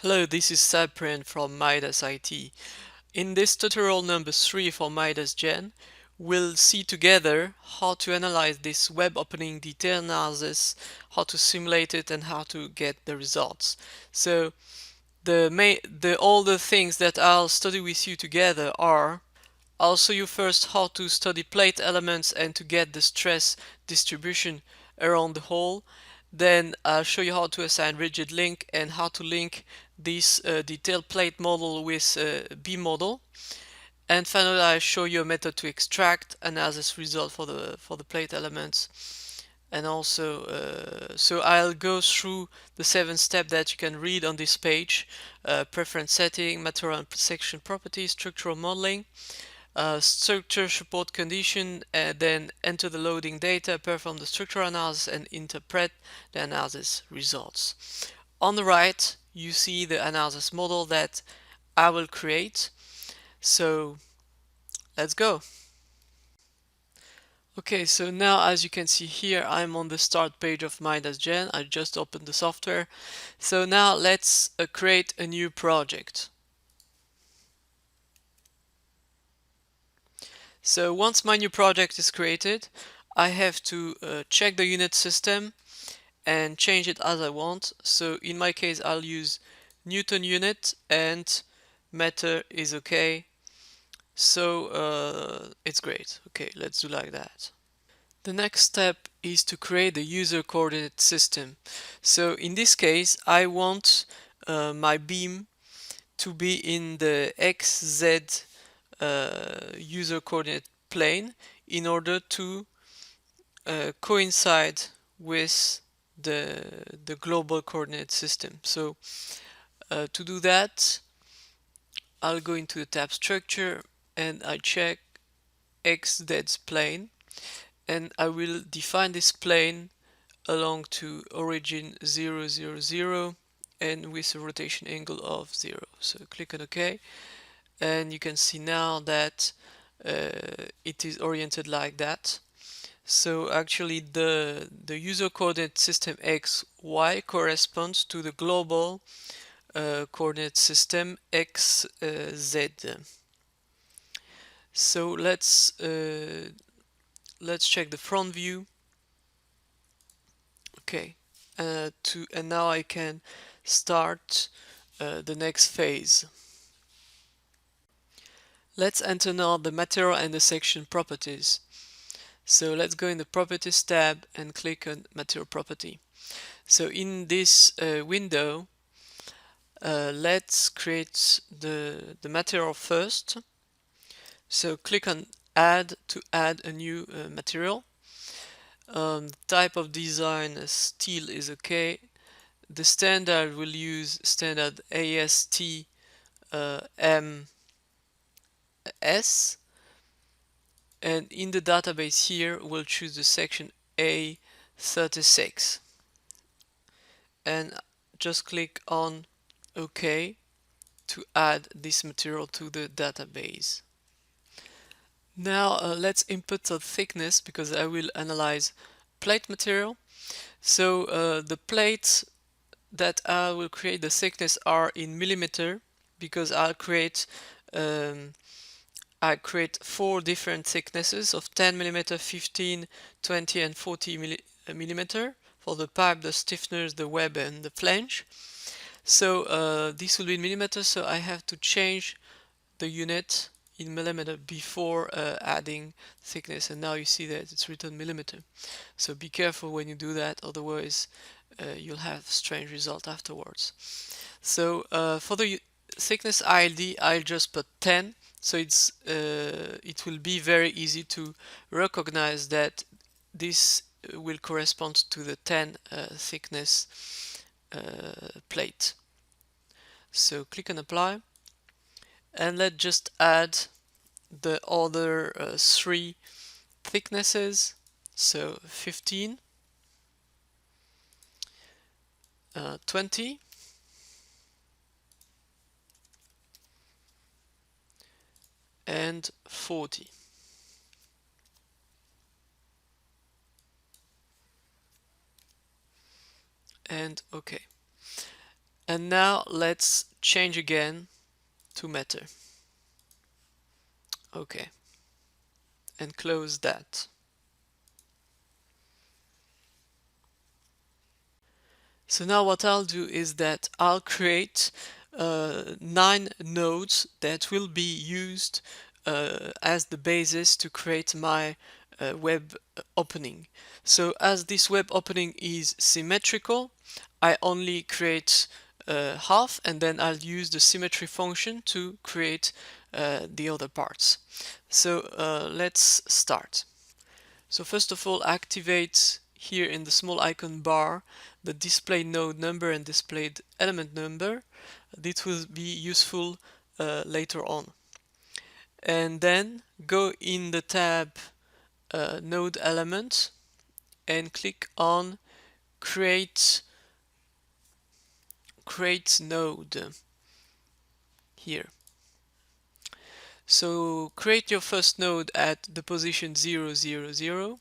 Hello, this is Cyprian from Midas IT. In this tutorial number 3 for Midas Gen, we'll see together how to analyze this web opening detail analysis, how to simulate it, and how to get the results. So all the things that I'll study with you together are: I'll show you first how to study plate elements and to get the stress distribution around the hole. Then I'll show you how to assign rigid link and how to link this detailed plate model with beam model. And finally, I'll show you a method to extract analysis result for the plate elements. And also, so I'll go through the 7 steps that you can read on this page: preference setting, material and section properties, structural modeling, structure support condition, and then enter the loading data, perform the structural analysis, and interpret the analysis results. On the right, you see the analysis model that I will create. So let's go. Okay, so now as you can see here, I'm on the start page of Midas Gen. I just opened the software. So now let's create a new project. So once my new project is created, I have to check the unit system and change it as I want. So in my case, I'll use Newton unit and meter is okay. So it's great. Okay, let's do like that. The next step is to create the user coordinate system. So in this case, I want my beam to be in the XZ user coordinate plane in order to coincide with the global coordinate system. So to do that, I'll go into the tab structure and I check XZ plane, and I will define this plane along to origin 0, 0, 0 and with a rotation angle of 0. So click on OK, and you can see now that it is oriented like that. So actually the user coordinate system XY corresponds to the global coordinate system XZ. So let's check the front view. Okay, and now I can start the next phase. Let's enter now the material and the section properties. So let's go in the properties tab and click on material property. So in this window, let's create the material first. So click on add to add a new material. The type of design steel is okay. The standard will use standard AST MS, and in the database here we'll choose the section A36 and just click on OK to add this material to the database. Now let's input the thickness because I will analyze plate material. So the plates that I will create, the thickness are in millimeter because I create 4 different thicknesses of 10 millimeter, 15, 20 and 40 millimeter for the pipe, the stiffeners, the web and the flange. So this will be in millimeters, so I have to change the unit in millimeter before adding thickness, and now you see that it's written millimeter. So be careful when you do that, otherwise you'll have strange result afterwards. So for the thickness ILD, I'll just put 10, so it will be very easy to recognize that this will correspond to the 10 thickness plate. So click on apply, and let's just add the other 3 thicknesses. So 15, 20, and 40. And OK. And now let's change again to matter. Okay, and close that. So now what I'll do is that I'll create 9 nodes that will be used as the basis to create my web opening. So as this web opening is symmetrical, I only create half, and then I'll use the symmetry function to create the other parts. So let's start. So first of all, activate here in the small icon bar the display node number and displayed element number. This will be useful later on. And then go in the tab node element and click on create node here. So create your first node at the position 0, 0, 0.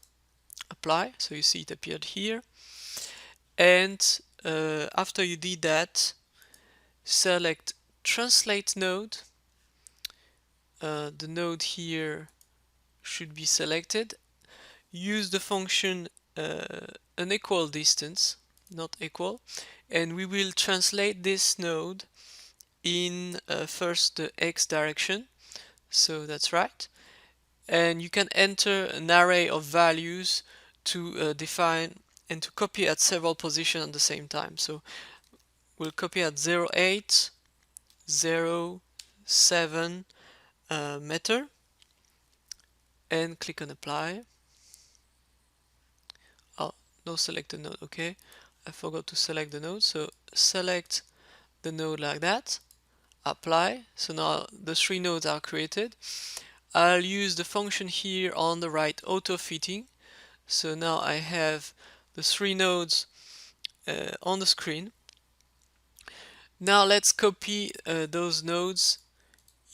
Apply. So you see it appeared here. And after you did that, select translate node. The node here should be selected. Use the function unequal distance, not equal, and we will translate this node in first the x direction, so that's right. And you can enter an array of values to define and to copy at several positions at the same time. So we'll copy at 0, 8, 0, 7 meter and click on apply. Oh, no selected node. Okay, I forgot to select the node, so select the node like that, apply. So now the 3 nodes are created. I'll use the function here on the right, auto fitting. So now I have the 3 nodes on the screen. Now let's copy those nodes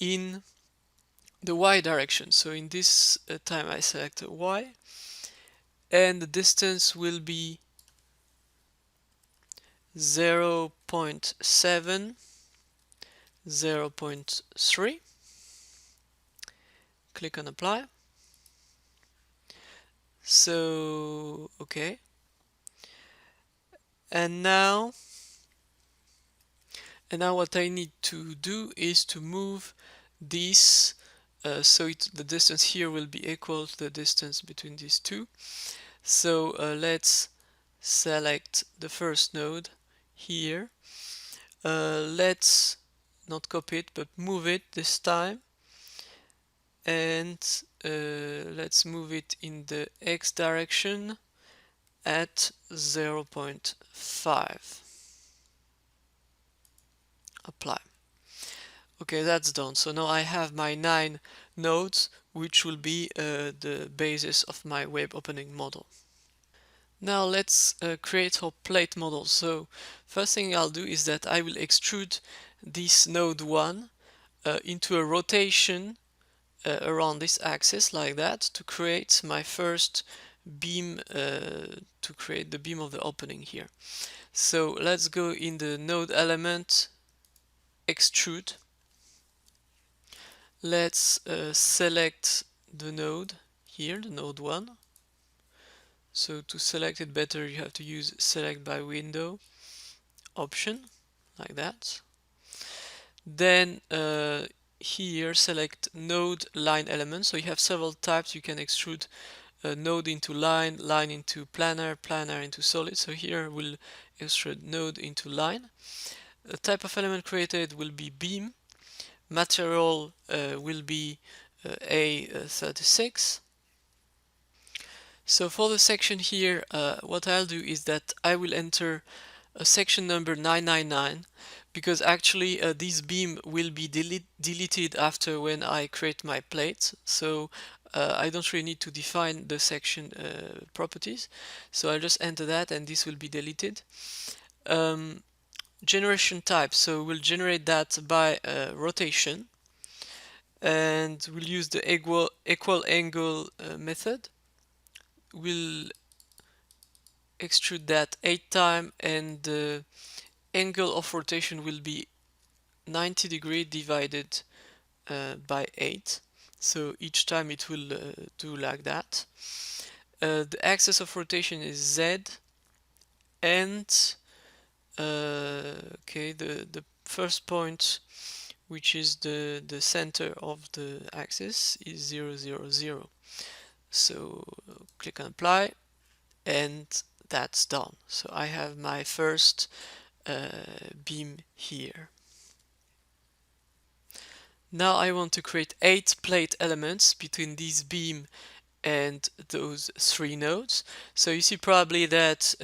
in the y direction. So in this time I select y, and the distance will be 0.7, 0.3. Click on apply. So okay, and now what I need to do is to move this so the distance here will be equal to the distance between these two. So let's select the first node here. Let's not copy it but move it this time, and let's move it in the x direction at 0.5. Apply. Okay, that's done. So now I have my 9 nodes, which will be the basis of my web opening model. Now let's create our plate model. So first thing I'll do is that I will extrude this node 1 into a rotation around this axis like that to create my first beam, to create the beam of the opening here. So let's go in the node element, extrude. Let's select the node here, the node 1. So to select it better, you have to use select by window option, like that. Then here select node line element. So you have several types. You can extrude a node into line, line into planar, planar into solid. So here we'll extrude node into line. The type of element created will be beam. Material will be A36. So for the section here, what I'll do is that I will enter a section number 999, because actually this beam will be deleted after when I create my plate. So I don't really need to define the section properties. So I'll just enter that and this will be deleted. Generation type, so we'll generate that by rotation, and we'll use the equal angle method. We'll extrude that 8 times, and the angle of rotation will be 90 degree divided by 8. So each time it will do like that. The axis of rotation is Z, and okay, the first point, which is the center of the axis, is 0, 0, 0. So click on apply, and that's done. So I have my first beam here. Now I want to create 8 plate elements between this beam and those 3 nodes. So you see probably that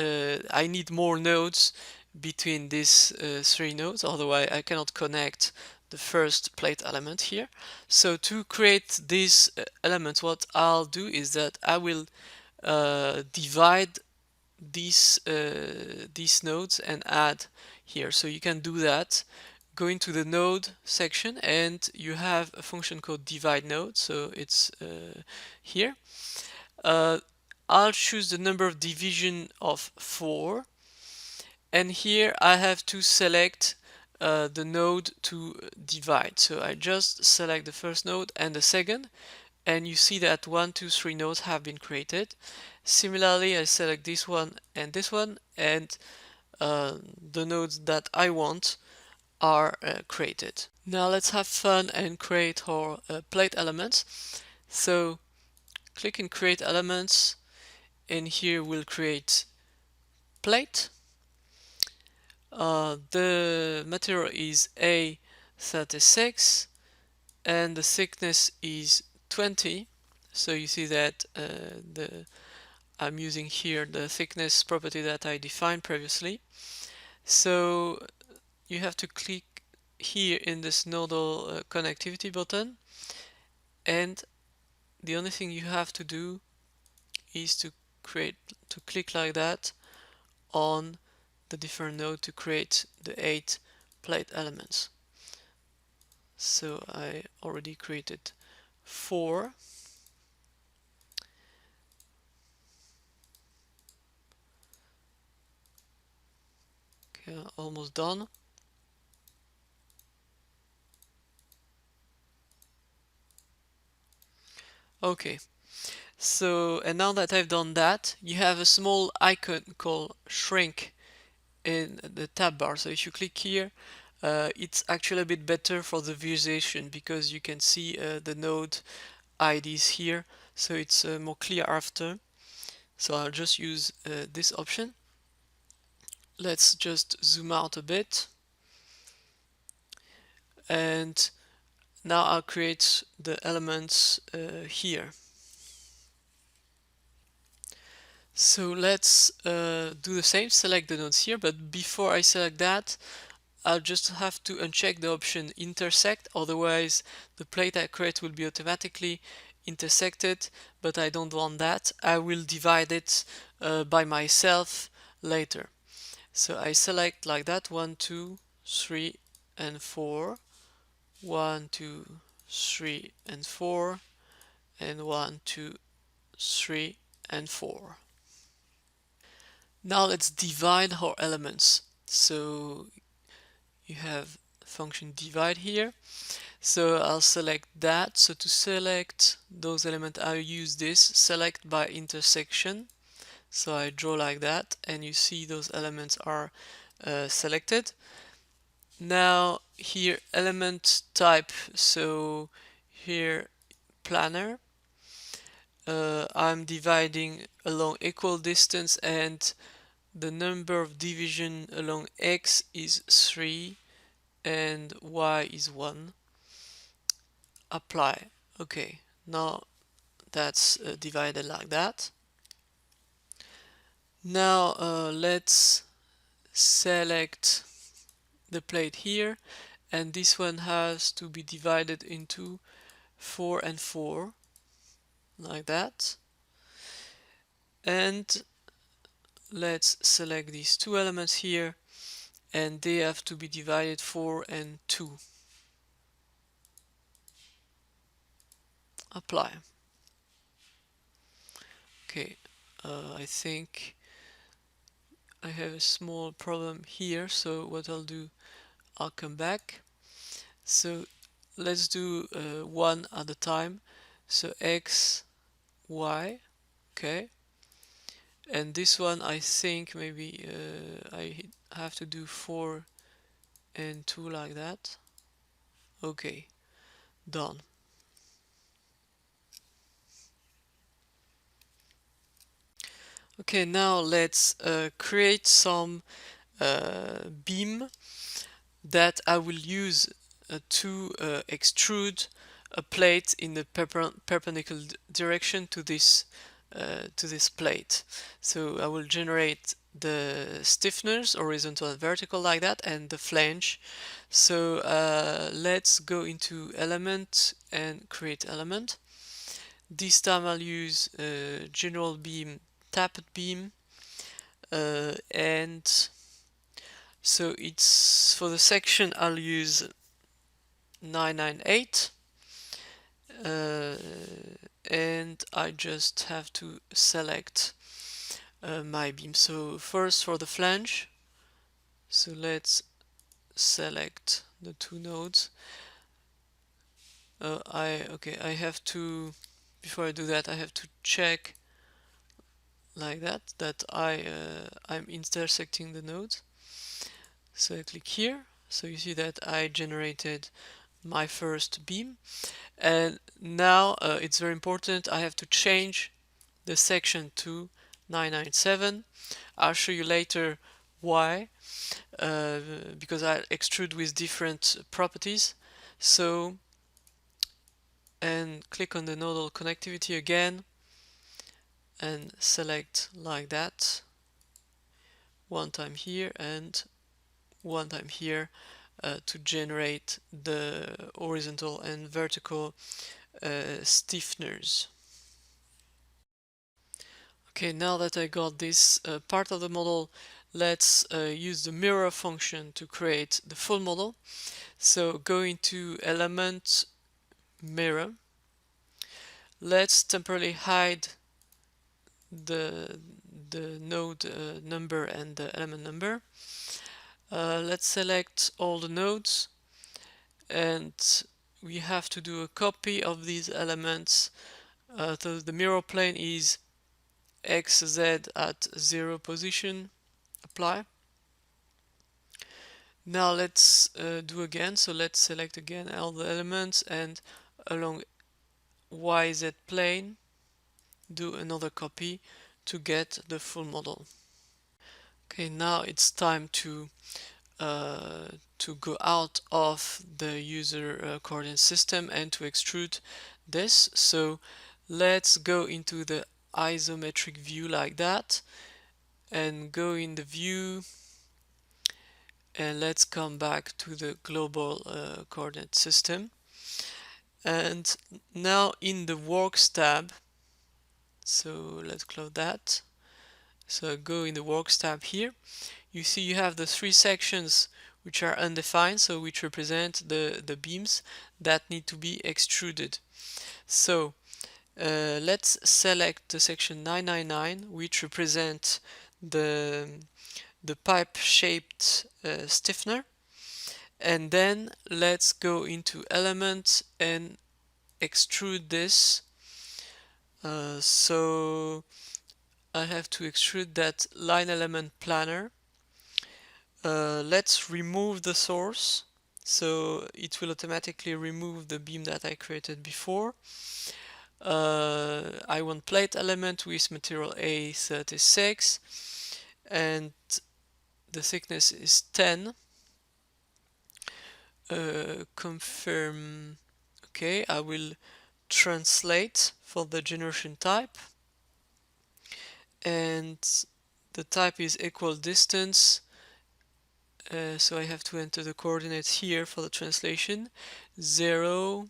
I need more nodes between these 3 nodes, otherwise I cannot connect the first plate element here. So to create these elements, what I'll do is that I will divide these nodes and add here. So you can do that. Go into the node section and you have a function called divide node. So it's here. I'll choose the number of division of 4, and here I have to select the node to divide. So I just select the first node and the second, and you see that 1, 2, 3 nodes have been created. Similarly, I select this one, and the nodes that I want are created. Now let's have fun and create our plate elements. So click in create elements, and here we'll create plate. The material is A36 and the thickness is 20. So you see that I'm using here the thickness property that I defined previously. So you have to click here in this nodal connectivity button, and the only thing you have to do is to click like that on the different node to create the 8 plate elements. So I already created 4. Okay, almost done. Okay, so and now that I've done that, you have a small icon called shrink in the tab bar. So if you click here, it's actually a bit better for the visualization because you can see the node IDs here, so it's more clear after. So I'll just use this option. Let's just zoom out a bit, and now I'll create the elements here. So let's do the same, select the nodes here, but before I select that, I'll just have to uncheck the option intersect, otherwise the plate I create will be automatically intersected, but I don't want that. I will divide it by myself later. So I select like that, 1, 2, 3, and 4, 1, 2, 3, and 4, and 1, 2, 3, and 4. Now let's divide our elements. So you have function divide here. So I'll select that. So to select those elements, I'll use this select by intersection. So I draw like that, and you see those elements are selected. Now here element type, so here planar. I'm dividing along equal distance, and the number of division along x is 3 and y is 1. Apply. Okay, now that's divided like that. Now let's select the plate here, and this one has to be divided into 4 and 4 like that. And let's select these two elements here, and they have to be divided 4 and 2. Apply. Okay, I think I have a small problem here, so what I'll do, I'll come back. So let's do one at a time. So X, Y, okay. And this one I think maybe I have to do 4 and 2 like that. Okay, done. Okay, now let's create some beam that I will use to extrude a plate in the perpendicular direction to this plate. So I will generate the stiffeners, horizontal and vertical like that, and the flange. So let's go into element and create element. This time I'll use general beam, tapped beam, and so it's for the section I'll use 998, uh, and I just have to select my beam. So first for the flange, so let's select the two nodes. I have to, before I do that, I have to check like that I'm intersecting the nodes. So I click here, so you see that I generated my first beam, and now it's very important, I have to change the section to 997. I'll show you later why, because I extrude with different properties. So, and click on the nodal connectivity again and select like that, one time here and one time here, to generate the horizontal and vertical stiffeners. Okay, now that I got this part of the model, let's use the mirror function to create the full model. So go into element, mirror. Let's temporarily hide the node number and the element number. Let's select all the nodes, and we have to do a copy of these elements. So the mirror plane is XZ at 0 position. Apply. Now let's do again. So let's select again all the elements, and along YZ plane do another copy to get the full model. Okay, now it's time to go out of the user coordinate system and to extrude this. So let's go into the isometric view like that, and go in the view, and let's come back to the global coordinate system. And now in the works tab, so let's close that. So go in the works tab here. You see you have the three sections which are undefined, so which represent the beams that need to be extruded. So let's select the section 999, which represent the pipe-shaped stiffener, and then let's go into element and extrude this. So I have to extrude that line element planar. Let's remove the source, so it will automatically remove the beam that I created before. I want plate element with material A36, and the thickness is 10. Confirm. Okay, I will translate for the generation type, and the type is equal distance. So I have to enter the coordinates here for the translation. 0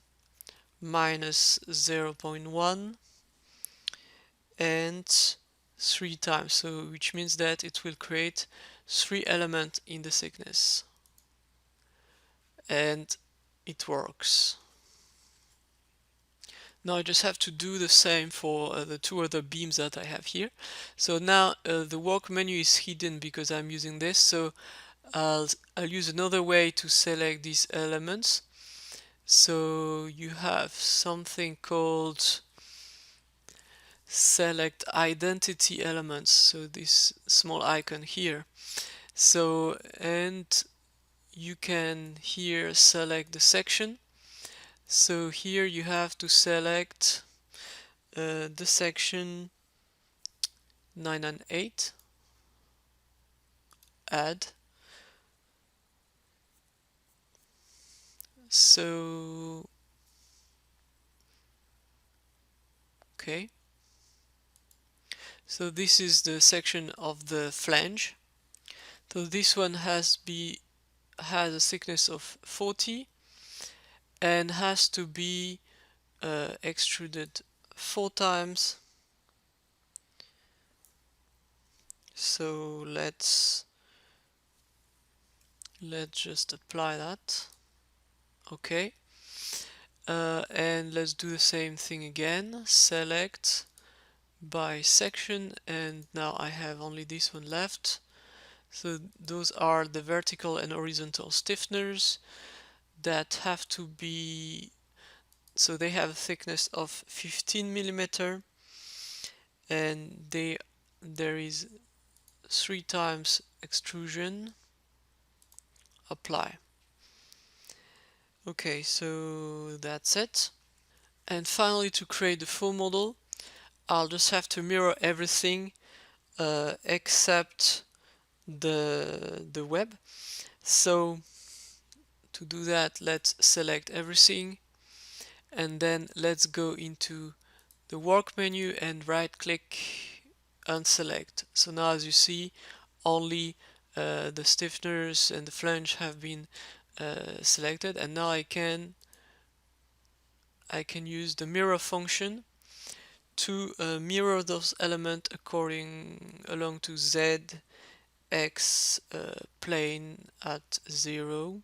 minus 0.1 and 3 times, so which means that it will create 3 elements in the thickness, and it works. Now I just have to do the same for the two other beams that I have here. So now the work menu is hidden because I'm using this, so I'll use another way to select these elements. So you have something called select identity elements, so this small icon here. So, and you can here select the section. So here you have to select the section 998, add. So, okay. So this is the section of the flange. So this one has a thickness of 40 and has to be extruded 4 times. So let's just apply that. Okay. And let's do the same thing again. Select by section, and now I have only this one left. So those are the vertical and horizontal stiffeners that have to be, so they have a thickness of 15 millimeter, and there is 3 times extrusion, apply. Okay, so that's it. And finally, to create the full model, I'll just have to mirror everything except the web. So to do that, let's select everything, and then let's go into the work menu and right click, unselect. So now as you see, only the stiffeners and the flange have been selected, and now I can use the mirror function to mirror those elements along to Z, X plane at 0.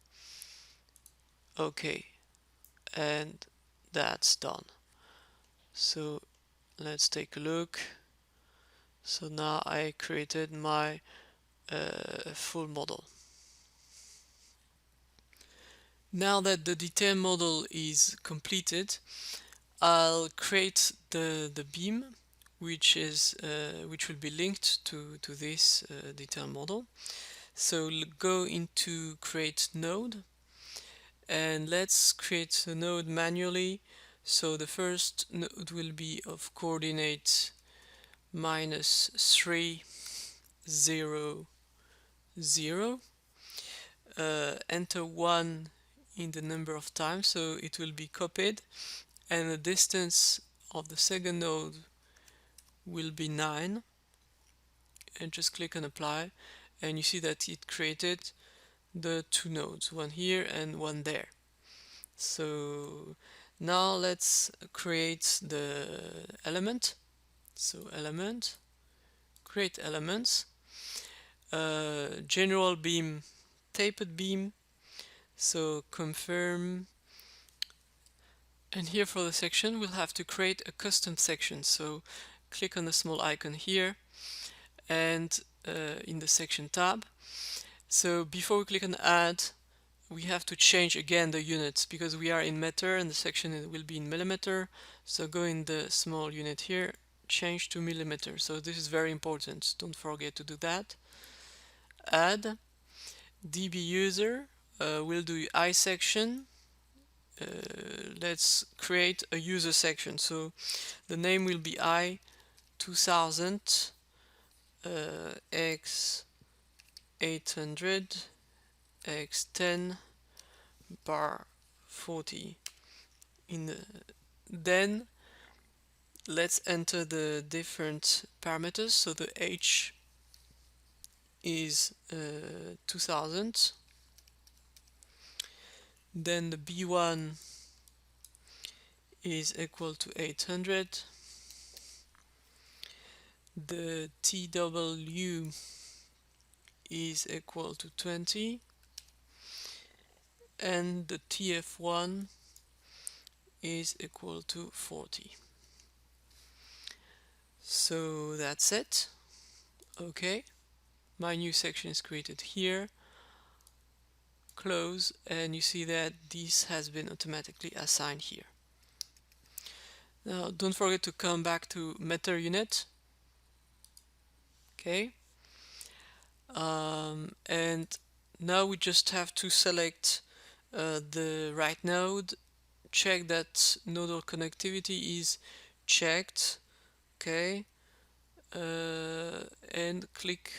Okay, and that's done. So let's take a look. So now I created my full model. Now that the detail model is completed, I'll create the beam which will be linked to this detail model. So go into create node, and let's create a node manually. So the first node will be of coordinate -3, 0, 0. Enter 1 in the number of times, so it will be copied, and the distance of the second node will be 9, and just click on apply, and you see that it created the 2 nodes, one here and one there. So now let's create the element. So element, create elements, general beam, tapered beam, so confirm, and here for the section we'll have to create a custom section. So click on the small icon here and in the section tab. So before we click on add, we have to change again the units because we are in meter and the section will be in millimeter. So go in the small unit here, change to millimeter. So this is very important, don't forget to do that. Add db user, we'll do I section. Let's create a user section, so the name will be I 2000 x 800 x 10 bar 40. Then let's enter the different parameters. So the h is 2000, then the b1 is equal to 800, the tw is equal to 20, and the tf1 is equal to 40. So that's it. Okay, my new section is created here. Close, and you see that this has been automatically assigned here. Now don't forget to come back to meter unit. Okay, and now we just have to select the right node, check that nodal connectivity is checked. Okay, and click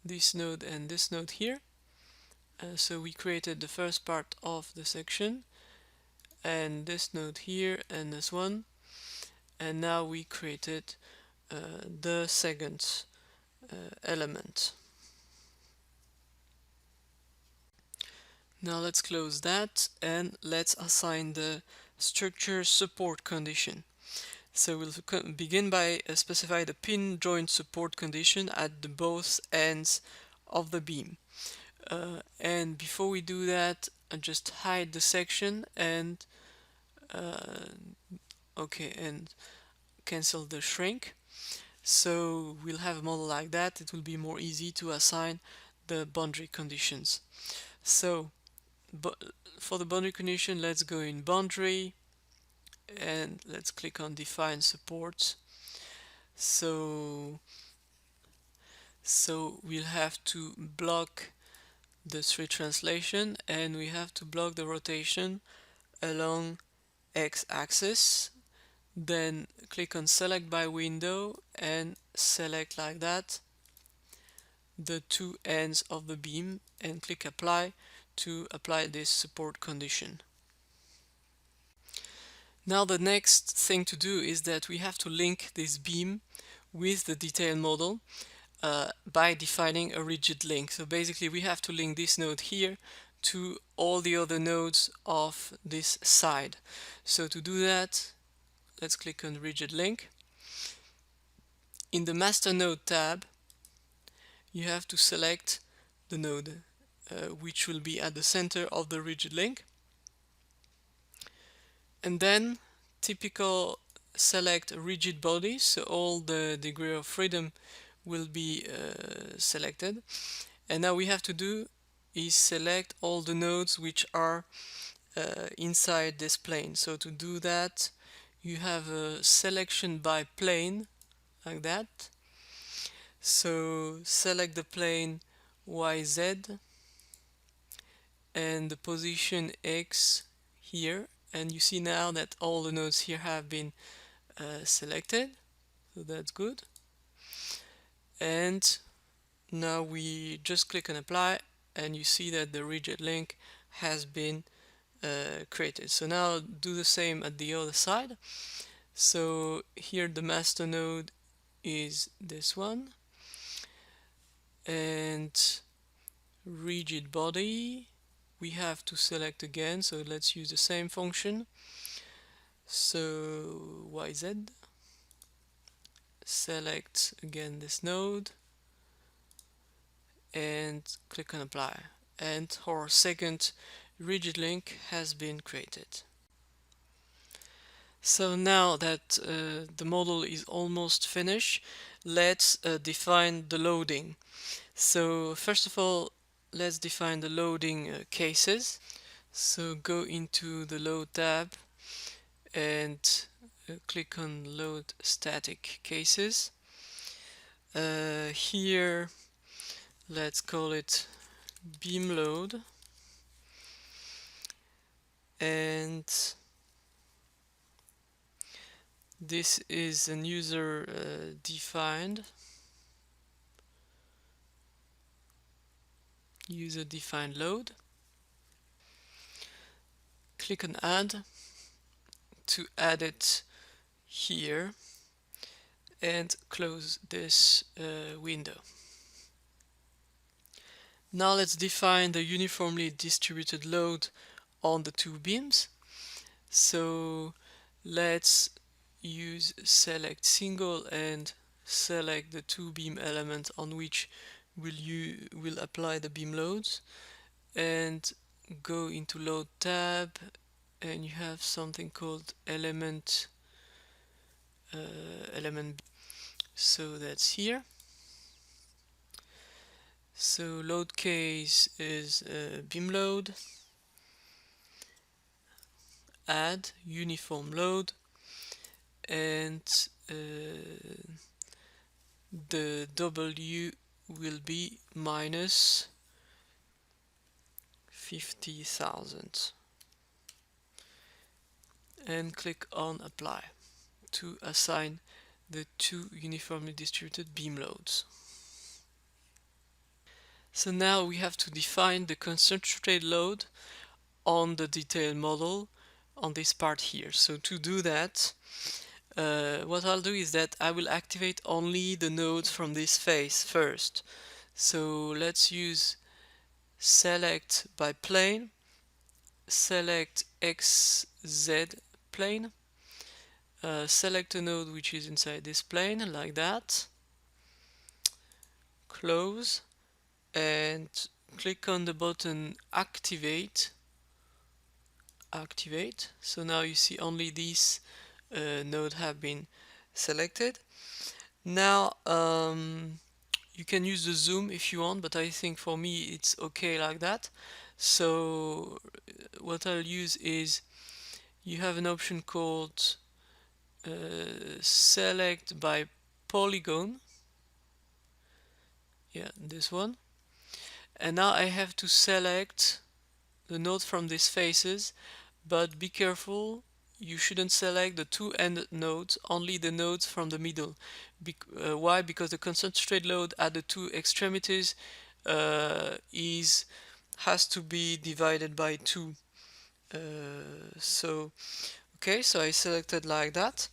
this node and this node here. So we created the first part of the section, and this node here and this one, and now we created the second element. Now let's close that and let's assign the structure support condition. So we'll begin by specify the pin joint support condition at the both ends of the beam. And before we do that, just hide the section and okay, and cancel the shrink. So we'll have a model like that. It will be more easy to assign the boundary conditions. So for the boundary condition, let's go in boundary and let's click on define supports. So we'll have to block the 3 translation, and we have to block the rotation along x-axis. Then click on select by window and select like that the 2 ends of the beam and click apply to apply this support condition. Now the next thing to do is that we have to link this beam with the detail model by defining a rigid link. So basically we have to link this node here to all the other nodes of this side. So to do that, let's click on rigid link. In the master node tab, you have to select the node which will be at the center of the rigid link, and then typical select rigid body, so all the degree of freedom will be selected. And now we have to do is select all the nodes which are inside this plane. So to do that, you have a selection by plane like that. So select the plane YZ and the position X here, and you see now that all the nodes here have been selected, so that's good. And now we just click on apply and you see that the rigid link has been created. So now do the same at the other side. So here the master node is this one, and rigid body we have to select again, so let's use the same function. So YZ, select again this node and click on apply, and our second rigid link has been created. So now that the model is almost finished, let's define the loading. So first of all, let's define the loading cases. So go into the load tab and click on load static cases. Here let's call it beam load, and this is an user defined load. Click on add to add it here and close this window. Now let's define the uniformly distributed load on the two beams. So let's use select single and select the two beam element on which will apply the beam loads, and go into load tab and you have something called element. So that's here. So load case is beam load, add uniform load, and the W will be minus 50,000, and click on apply to assign the two uniformly distributed beam loads. So now we have to define the concentrated load on the detailed model on this part here. So to do that, what I'll do is that I will activate only the nodes from this face first. So let's use select by plane, select XZ plane, select a node which is inside this plane like that, close, and click on the button activate. So now you see only these nodes have been selected. Now you can use the zoom if you want, but I think for me it's okay like that. So what I'll use is, you have an option called select by polygon, yeah, this one, and now I have to select the node from these faces, but be careful, you shouldn't select the two end nodes, only the nodes from the middle. Why? Because the concentrated load at the two extremities has to be divided by 2. Okay, so I selected like that.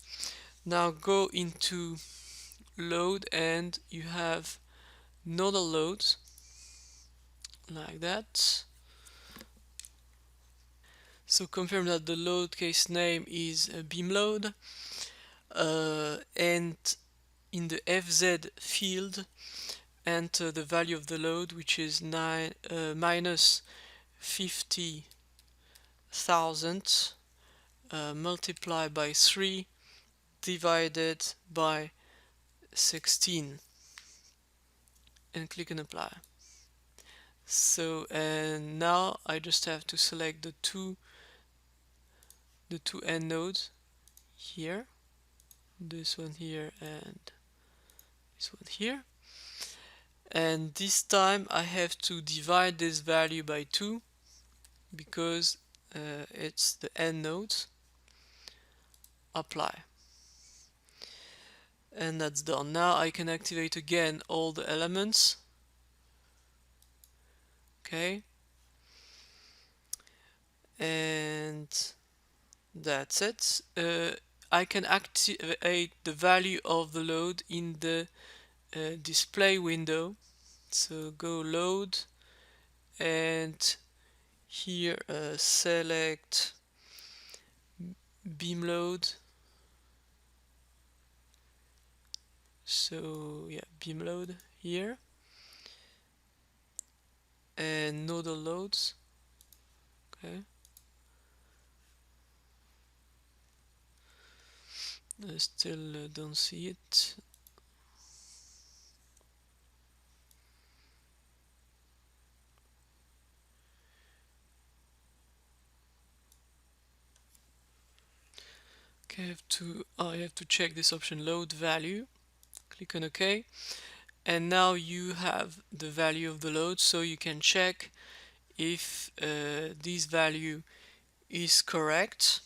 Now go into load and you have nodal loads like that. So confirm that the load case name is beam load, and in the FZ field enter the value of the load, which is minus 50,000 multiplied by 3 divided by 16, and click on apply. So, and now I just have to select the two end nodes here, this one here and this one here, and this time I have to divide this value by 2 because it's the end nodes. Apply, and that's done. Now I can activate again all the elements. Okay, and that's it. I can activate the value of the load in the display window. So go load, and here select beam load. So yeah, beam load here, and nodal loads. Okay, I still don't see it. Okay, I have to check this option, load value. Click on OK, and now you have the value of the load, so you can check if this value is correct.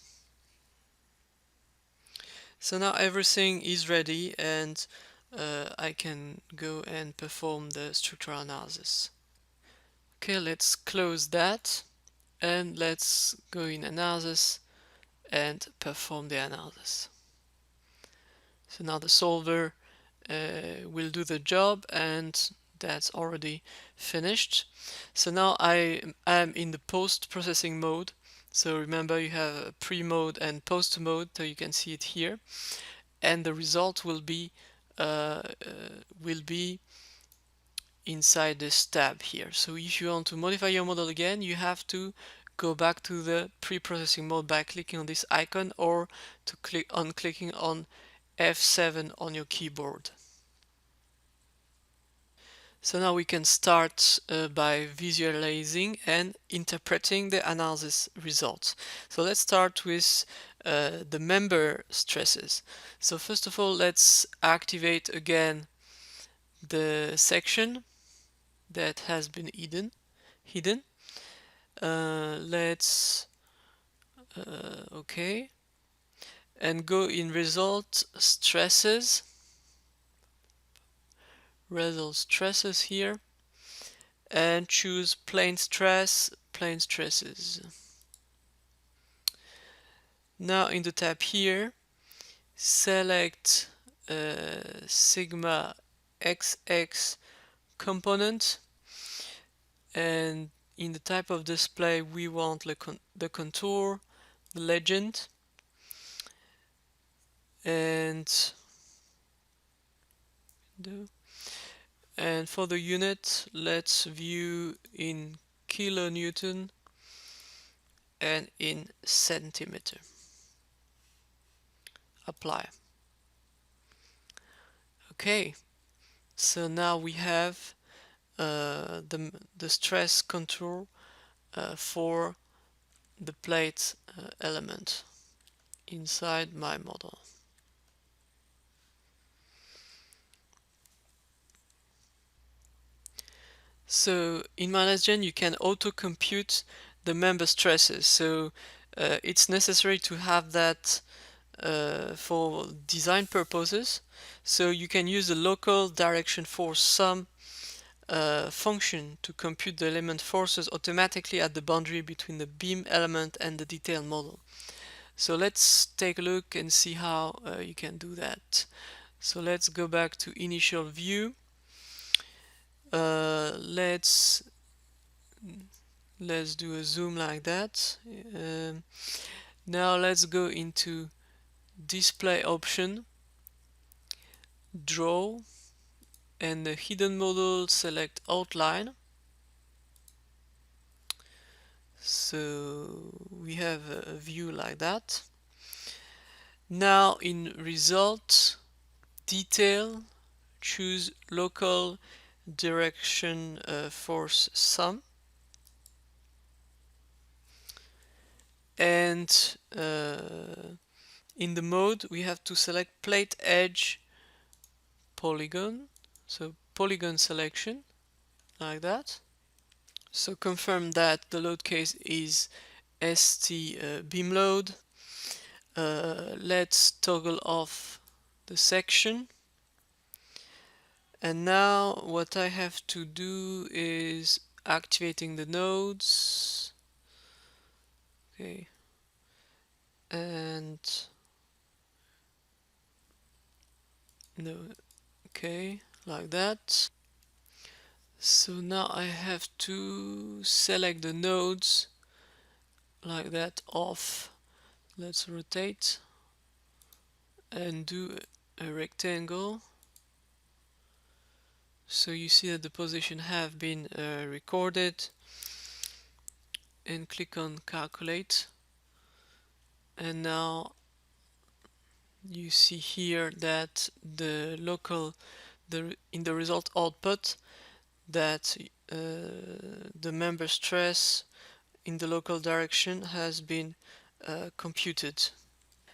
So now everything is ready, and I can go and perform the structural analysis. Okay, let's close that, and let's go in analysis and perform the analysis. So now the solver will do the job, and that's already finished. So now I am in the post-processing mode. So remember, you have a pre-mode and post-mode, so you can see it here, and the result will be inside this tab here. So if you want to modify your model again, you have to go back to the pre-processing mode by clicking on this icon, or to clicking on F7 on your keyboard. So now we can start by visualizing and interpreting the analysis results. So let's start with the member stresses. So first of all, let's activate again the section that has been hidden. Let's okay, and go in result stresses here, and choose plane stresses. Now in the tab here, select sigma xx component, and in the type of display we want the contour, the legend, and for the unit, let's view in kilonewton and in centimeter. Apply. Okay, so now we have the stress contour for the plate element inside my model. So in midas.gen you can auto compute the member stresses, so it's necessary to have that for design purposes. So you can use the local direction force sum function to compute the element forces automatically at the boundary between the beam element and the detail model. So let's take a look and see how you can do that. So let's go back to initial view. Let's do a zoom like that. Now let's go into display option, draw, and the hidden model, select outline. So we have a view like that. Now in result detail, choose local direction force sum, and in the mode we have to select plate edge polygon, so polygon selection like that. So confirm that the load case is ST beam load. Let's toggle off the section, and now what I have to do is activating the nodes. Okay, and no, okay, like that. So now I have to select the nodes like that off. Let's rotate and do a rectangle. So you see that the position have been recorded, and click on calculate, and now you see here that the local in the result output that the member stress in the local direction has been computed.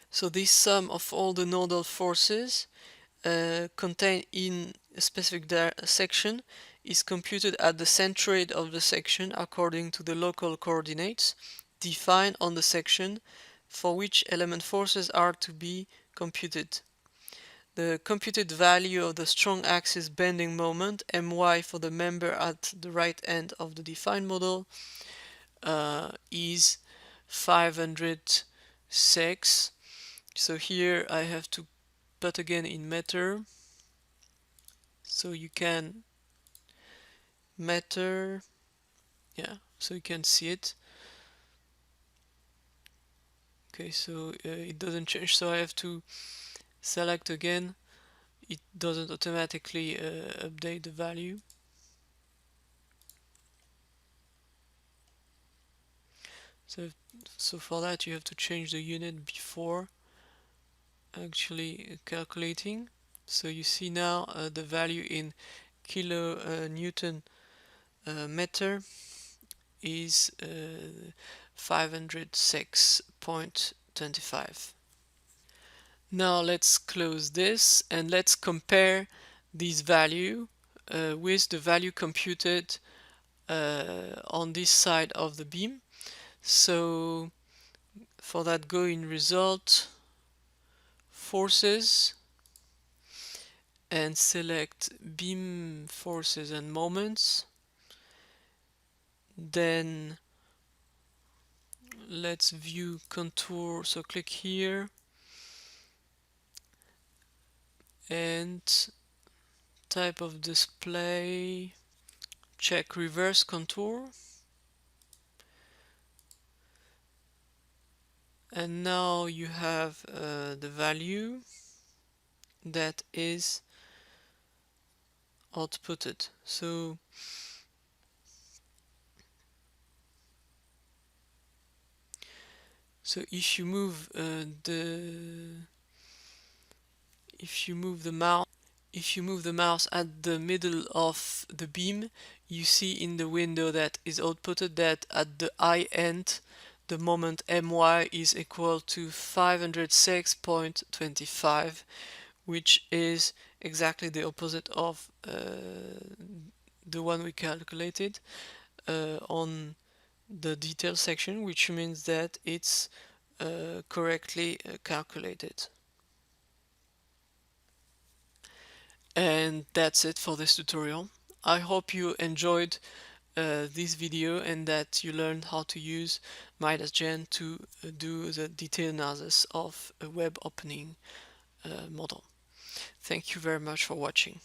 So this sum of all the nodal forces contained in a specific section is computed at the centroid of the section according to the local coordinates defined on the section for which element forces are to be computed. The computed value of the strong axis bending moment, my, for the member at the right end of the defined model is 506. So here I have to put again in meter, so you can meter, yeah, so you can see it. Okay, so it doesn't change, so I have to select again. It doesn't automatically update the value. So for that you have to change the unit before actually calculating. So you see now the value in kilo Newton meter is 506.25. Now let's close this and let's compare this value with the value computed on this side of the beam. So for that, go in result, forces, and select beam forces and moments. Then let's view contour, so click here and type of display, check reverse contour, and now you have the value that is outputted. So if you move the mouse at the middle of the beam, you see in the window that is outputted that at the I end the moment my is equal to 506.25, which is exactly the opposite of the one we calculated on the detail section, which means that it's correctly calculated. And that's it for this tutorial. I hope you enjoyed this video and that you learned how to use Midas Gen to do the detailed analysis of a web opening model. Thank you very much for watching.